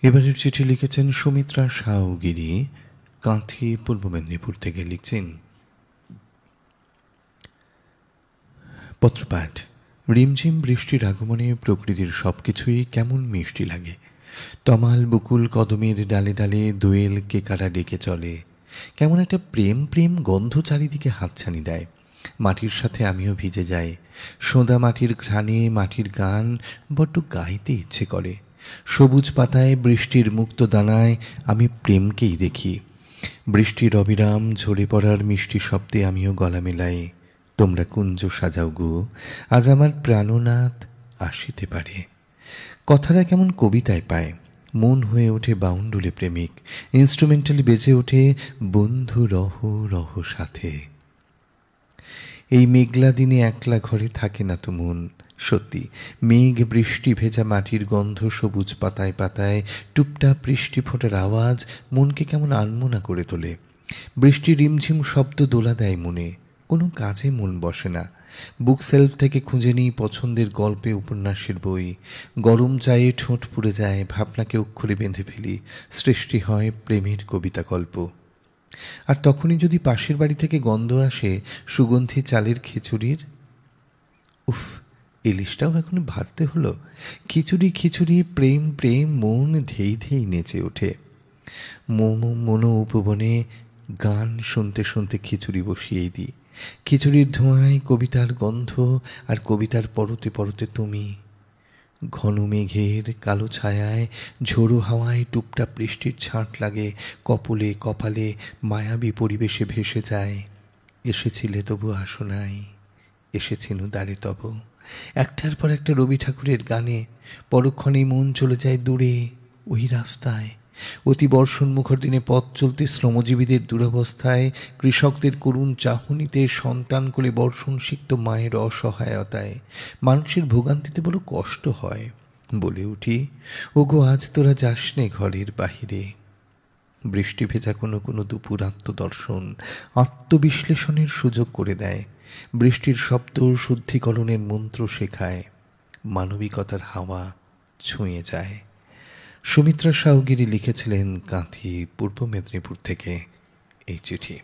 এবারের চিঠি লিখেছেন সুমিত্রা সাউগিরি, কাঁথি, পূর্ব মেদিনীপুর থেকে। লিখছেন, পত্রপাঠ। রিমঝিম বৃষ্টির আগমনে প্রকৃতির সবকিছুই কেমন মিষ্টি লাগে। তমাল বকুল কদমের ডালে ডালে দোয়েল কেকারা ডেকে চলে। কেমন একটা প্রেম প্রেম গন্ধ চারিদিকে হাতছানি দেয়। মাটির সাথে আমিও ভিজে যাই। সোঁদা মাটির ঘ্রাণে মাটির গান বড্ড গাইতে ইচ্ছে করে। সবুজ পাতায় বৃষ্টির মুক্ত দানায় আমি প্রেমকেই দেখি। বৃষ্টির অবিরাম ঝরে পড়ার মিষ্টি শব্দে আমিও গলা মেলাই। তোমরা কুঞ্জ সাজাও গো, আজ আমার প্রাণনাথ আসিতে পারে। কথাটা কেমন কবিতায় পায়। মন হয়ে ওঠে বাউন্ডুলে প্রেমিক। ইনস্ট্রুমেন্টালি বেজে ওঠে বন্ধু রহ রহ সাথে। এই মেঘলা দিনে একলা ঘরে থাকে না তো মন। সত্যি, মেঘ বৃষ্টি ভেজা মাটির গন্ধ, সবুজ পাতায় পাতায় টুপটাপ বৃষ্টি ফোঁটার আওয়াজ মনকে কেমন আনমনা করে তোলে। বৃষ্টি রিমঝিম শব্দ দোলা দেয় মনে। কোনো কাজে মন বসে না। বুক সেলফ থেকে খুঁজে নিই পছন্দের গল্পে উপন্যাসের বই। গরম চায়ে ঠোঁট পুড়ে যায়, ভাবনাকে অক্ষরে বেঁধে ফেলি। সৃষ্টি হয় প্রেমের কবিতা গল্প। আর তখনই যদি পাশের বাড়ি থেকে গন্ধ আসে সুগন্ধি চালের খিচুড়ির, উফ, ইলিশটাও এখন ভাজতে হলো। খিচুড়ি খিচুড়ি প্রেম প্রেম মন ধেই ধেই নেচে ওঠে। মনো উপবনে গান শুনতে শুনতে খিচুড়ি বসিয়েই দিই। খিচুড়ির ধোঁয়ায় কবিতার গন্ধ, আর কবিতার পরতে পরতে তুমি। ঘন মেঘের কালো ছায়ায় ঝোড়ো হাওয়ায় টুপটাপ বৃষ্টির ছাঁট লাগে কপলে কপালে, মায়াবী পরিবেশে ভেসে যায়। এসেছিলে তবু আসো নাই, এসেছিনু দ্বারে তব। একটার পর একটা রবি ঠাকুরের গানে পরক্ষণেই মন চলে যায় দূরে, ওই রাস্তায়। অতি বর্ষণমুখর দিনে পথ চলতে শ্রমজীবীদের দুরবস্থায়, কৃষকদের করুণ চাহনিতে, সন্তান কোলে বর্ষণ সিক্ত মায়ের অসহায়তায়, মানুষের ভোগান্তিতে বড় কষ্ট হয়। বলে উঠি, ওগো আজ তোরা যাস নে ঘরের বাহিরে। বৃষ্টি ভেজা কোনো কোনো দুপুর আত্মদর্শন, আত্মবিশ্লেষণের সুযোগ করে দেয়। বৃষ্টির শব্দ শুদ্ধিকরণের মন্ত্র শেখায়। মানবিকতার হাওয়া ছুঁয়ে যায়। সুমিত্রা সাউগিরি লিখেছিলেন কাঁথি, পূর্ব মেদিনীপুর থেকে এই চিঠি।